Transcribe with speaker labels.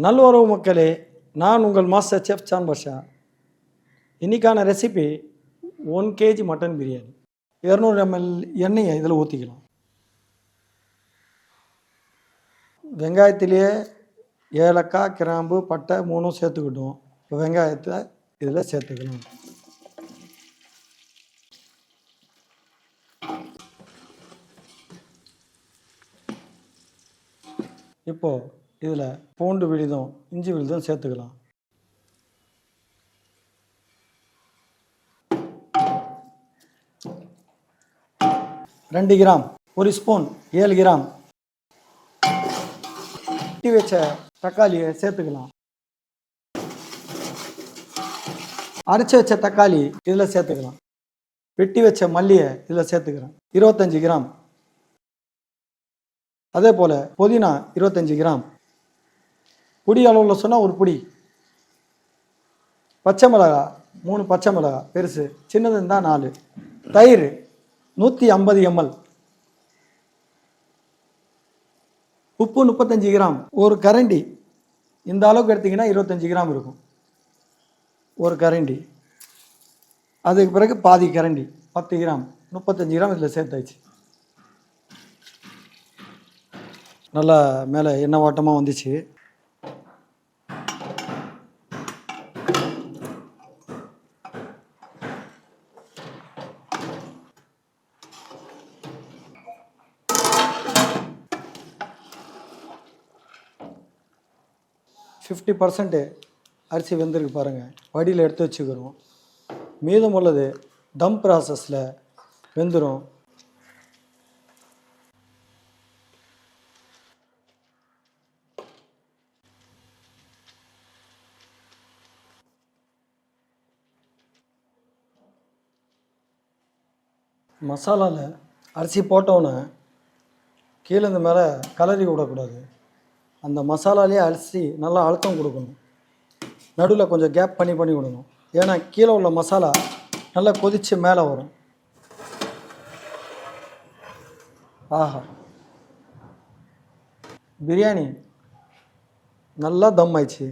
Speaker 1: நல்வரவு மக்களே, நான் உங்கள் மாஸ்டர் செஃப் சான் பாஷா. இன்றைக்கான recipe 1 kg mutton biryani. 200 ml எண்ணெயை இதில் ஊற்றிக்கலாம். வெங்காயத்திலேயே ஏலக்காய், கிராம்பு, பட்டை 3 சேர்த்துக்கிட்டோம். இப்போ வெங்காயத்தை இதில் சேர்த்துக்கலாம். இப்போது இதில் பூண்டு விழுதும் இஞ்சி விழுதும் சேர்த்துக்கலாம். ரெண்டு கிராம், 1 ஸ்பூன், 7 கிராம் வெட்டி வச்ச தக்காளியை சேர்த்துக்கலாம். அரைச்சி வச்ச தக்காளி இதில் சேர்த்துக்கலாம். வெட்டி வச்ச மல்லியை இதில் சேர்த்துக்கிறேன், 25 கிராம். அதே போல் புதினா 25 கிராம். புடி அளவில் சொன்னால் ஒரு புடி. பச்சை மிளகா 3 பச்சை மிளகா பெருசு, சின்னது இருந்தால் 4. தயிர் 150 ml. உப்பு 35 கிராம். ஒரு கரண்டி, இந்த அளவுக்கு எடுத்திங்கன்னா 25 கிராம் இருக்கும். ஒரு கரண்டி. அதுக்கு பிறகு பாதி கரண்டி 10 கிராம், 35 கிராம் இதில் சேர்த்தாச்சு. நல்லா மேலே எண்ணெய் வாட்டமாக வந்துச்சு. ஃபிஃப்டி 50% அரிசி வெந்திருக்கு பாருங்கள். வடியில் எடுத்து வச்சுக்கிறோம். மீதம் உள்ளது தம் ப்ராசஸில் வெந்துடும். மசாலாவில் அரிசி போட்டோன்னே கீழே இந்த மேலே கலரி விடக்கூடாது. அந்த மசாலாலேயே அரிசி நல்லா அழுத்தம் கொடுக்கணும். நடுவில் கொஞ்சம் கேப் பண்ணி விடணும். ஏன்னா கீழே உள்ள மசாலா நல்லா கொதித்து மேலே வரும். ஆஹா, பிரியாணி நல்லா தம் ஆயிடுச்சு.